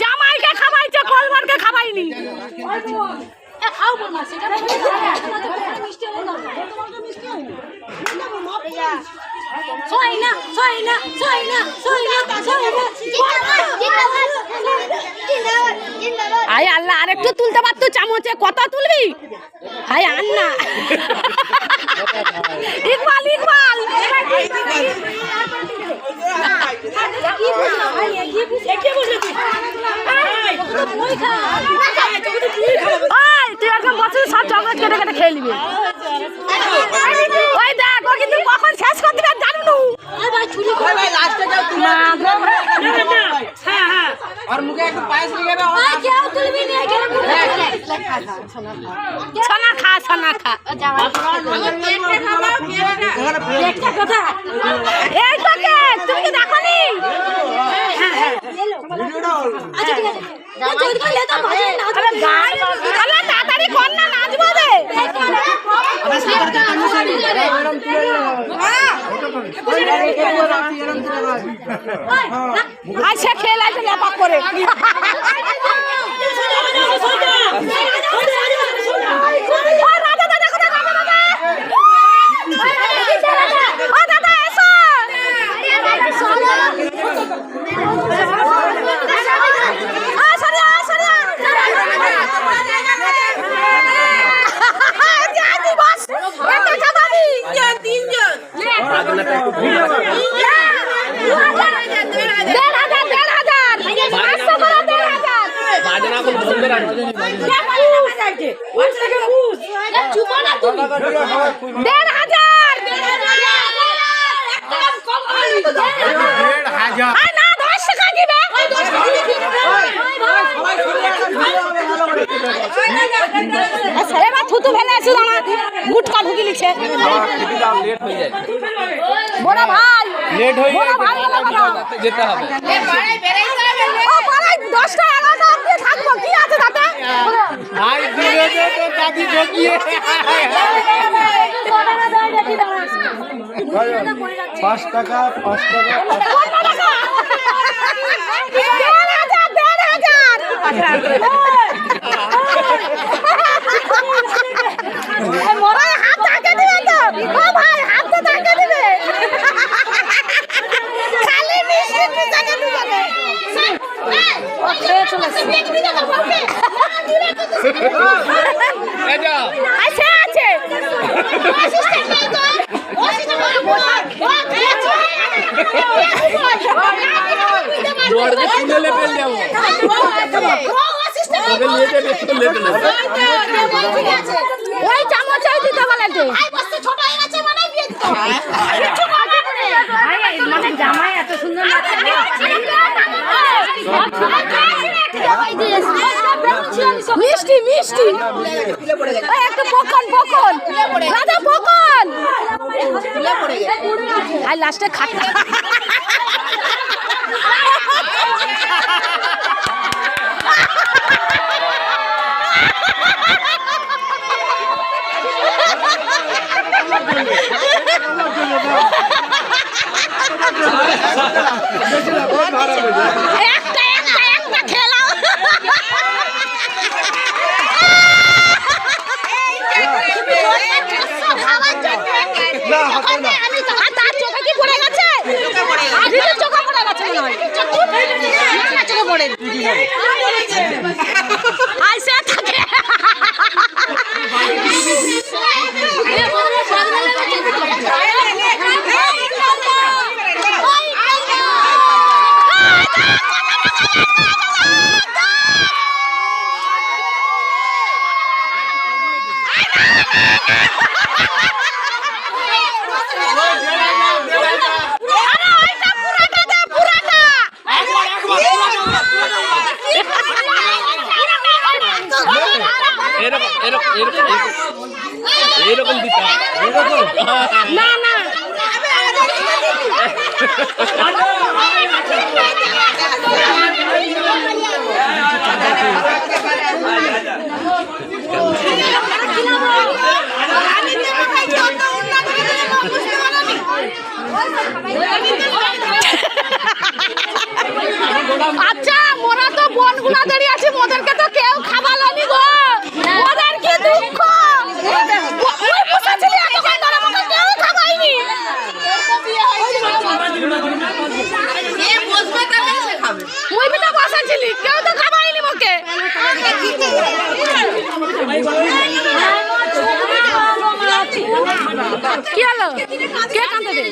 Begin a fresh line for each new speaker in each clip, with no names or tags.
জামাইকে খাবাইছে, কলবরকে খাবাইনি। আয় আল্লাহ, আরেকটু তুলতে পারতো চামচে, কত তুলবি? হাই আন্না ইকবাল ইকবাল তুই একদম বছর সব চকলেট কেটে কেটে খেয়ে নিবি। ওই দেখ, ও কিন্তু কখন শেষ করে দিবে জানু।
और मुझे एक पायस ले गया
और क्या तुलबी नहीं है छना खा छना खा একটা কথা এই তোকে তুমি কি দেখোনি? আচ্ছা ঠিক আছে না চোর করে তো ভাজি না আরে গান আরে তাড়াতাড়ি কর না নাচবো রে আচ্ছা খেলা তো লাপা করে থুতু ফেলে এসে আমার গুটকা ঢুকি লিখছে বড় ভাই লেট হয়ে যেতে হবে 10টা 11টা অবধি থাকবো কি আছে তাতে ভাই দিয়ে দে তো দাদি ঢুকিয়ে
5 টাকা 5 টাকা ওই চামচ দিতে বলে মানে জামাই এত সুন্দর মিষ্টি মিষ্টি একটু পকন পকন রাজা পকন আর লাস্টে খাটা তার চোখে কি পড়ে গেছে চোখে পড়ে গেছে চোখে পড়ে আইসে থাকে
এরকম দিতে
না না
আচ্ছা মোরা তো বোনগুলা দাঁড়িয়ে আছি, ওদেরকে তো কেউ খাবালানি গো, ওদের কি দুঃখ। ওই বসেছিলি এতক্ষণ ধরে, আমাকে কেউ খাওয়ায়নি। মুই তো বসেছিলি, কেউ তো খাওয়ায়নি মোকে। কি হলো? কে কাঁদতে দে?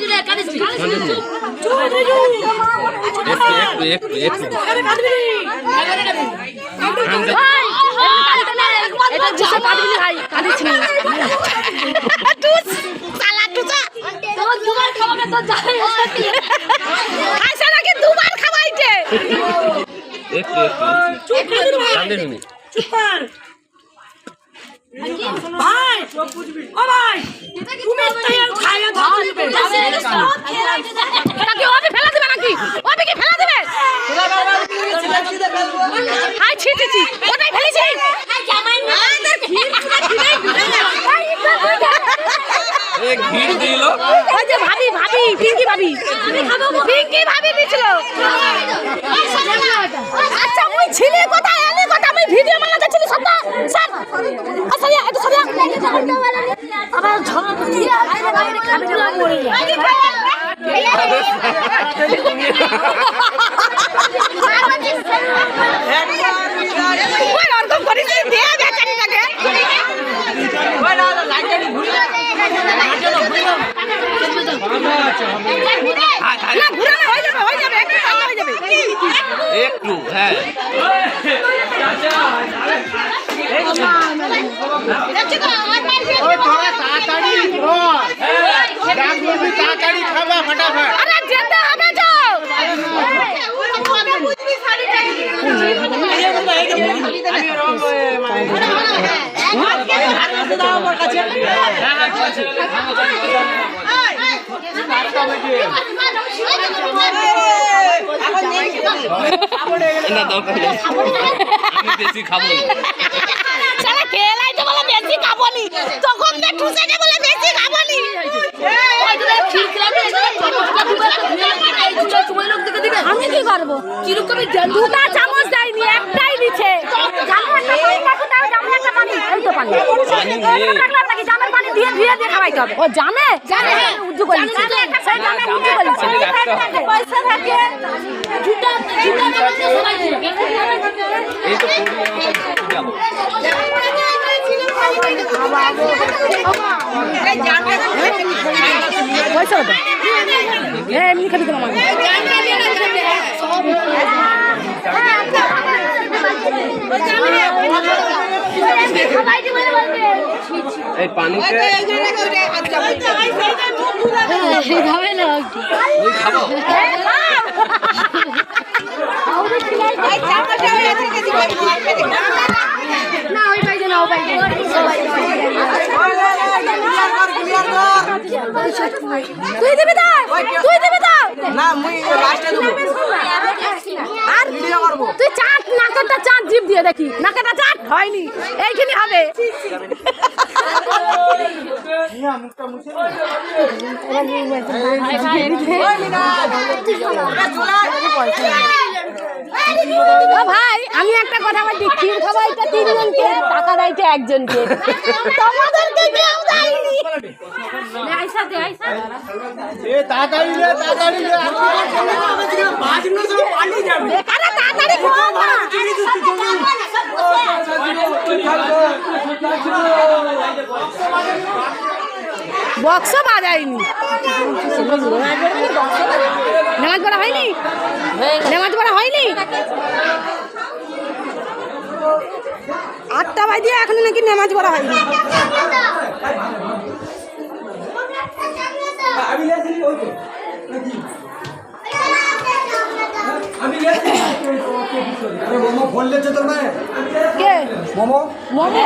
দুবার খাওয়াইছে। ভাই ও ভাই তুমি তেল খাইয়া দাও নাকি ওকে ফেলা দিবে নাকি? ওকে কি ফেলা দিবে? হাই ছি ছি ছি, ওটাই ফেলেছি।
এক ভিড় দিল।
ওই যে ভাবি ভাবি পিঙ্কি ভাবি, পিঙ্কি ভাবি দিছিল। আচ্ছা মুই ছিলি কোথায়? এলি কোথায়? আমি ভিডিও বানাতে ছিলি সব। স্যার আচ্ছা এটা সরিয়া আবার ঝগড়া করছি। আরে বাইরে খাবি না মরে যা। ওই অর্ধ করিস দে বেচারিটাকে। ওই না লাইটটা ঘুরে না ঘুরে না হয়ে যাবে একটু কাজ হয়ে যাবে
একটু হ্যাঁ
ওই তোরা তাড়াতাড়ি কর, ডাক বলবি তাড়াতাড়ি খাবা ফটাফট।
আরে যেতে হবে যাও।
না দরকার নেই, আমি বেশি খাবো না।
শালা খেলাই তো বলে বেশি খাবনি, তখন তো ঠুসেছে বলে বেশি খাবনি। আমি কি করবো? দুটা চামচ দেয়নি, একটাই দিচ্ছে। জামের পানি দিয়ে ধীরে দিয়ে খাওয়াইতে হবে। ও জামে উজ্জু করেছে, পয়সা থাকে
এই তো যাবো
পয়সা হতো এমনি খাবি তোমার
এই পানিতে ওই খাবো
না ওই পাইছে না ও পাইছে তুই দিবি তো তুই দিবি তো
না মুই লাস্টে দেব
আর ভিডিও করব তুই চাট নাকেরটা চাট জিভ দিয়ে দেখি নাকেরটা চাট হয়নি এইখানে হবে ও ভাই আমি একটা কথা বলছি ক্ষীর খাওয়াইতে তিনজনকে টাকা দেয়তে একজনকে তোমাদেরকে কেউ দেয়নি আইসাতে আইসা
এ তাড়াতাড়ি রে তাড়াতাড়ি রে 5 মিনিট সময় পানি যাবে
আরে তাড়াতাড়ি খাও না বক্স বাজাইনি নামাজ পড়া হয়নি নামাজ পড়া হয়নি 8টা বাজে এখন নাকি নামাজ পড়া হয়নি
মোমো ফোন লেছে তোর মায়ে
কে
মোমো
মোমো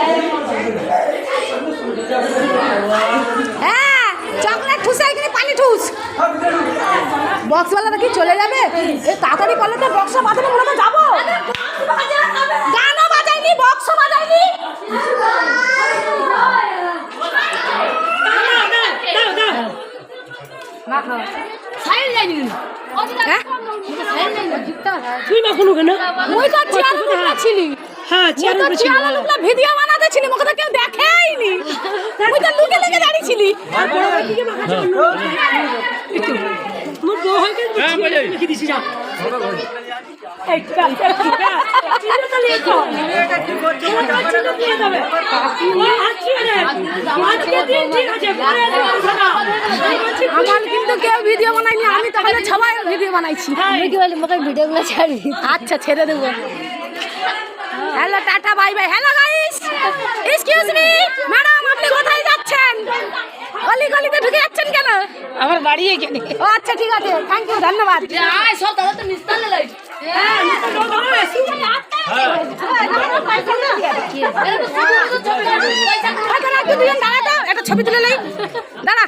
হ্যাঁ চকলেট ঠুসাই কিনে পানি ঠুস বক্সওয়ালাটা কি চলে যাবে এ তাড়াতাড়ি করলে তো বক্স বাজানো মনে তো যাবো গানও বাজাইনি বক্স বাজাইনি না হ্যাঁ?
তুই না কোনো কেন
ওই তো চেয়ারের উপরে ছিলি।
হ্যাঁ
ওই তো চেয়ারের উপরে ভিডিও বানাতে ছিলি, মুখে তো কেউ দেখেইনি। ওই তো লুকে লুকে দাঁড়িয়ে ছিলি।
মোর বউ হয়ে গেছে
হ্যাঁ, বলে।
কি দিছি যা এই কাল চিনে তো লিয়ে তো চিনে দিয়ে দেবে ওই আছি রে আজকে দিন ঠিক আছে পরে
আমার কিন্তু কেউ ভিডিও বানায়নি, আমি তখন সবাই ভিডিও বানাইছি।
ভিডিওগুলো ছাড়ি
আচ্ছা ছেড়ে দেবো। Hello tata bye bye. Hello guys, excuse me madam, আপনি কোথায় যাচ্ছেন? গলি গলিতে ঢুকে যাচ্ছেন কেন?
আমার বাড়ি এখানে
ও আচ্ছা ঠিক আছে, থ্যাংক ইউ, ধন্যবাদ। একটু দিন দাঁড়া তো, একটা ছবি তুলে নেই, দাঁড়া।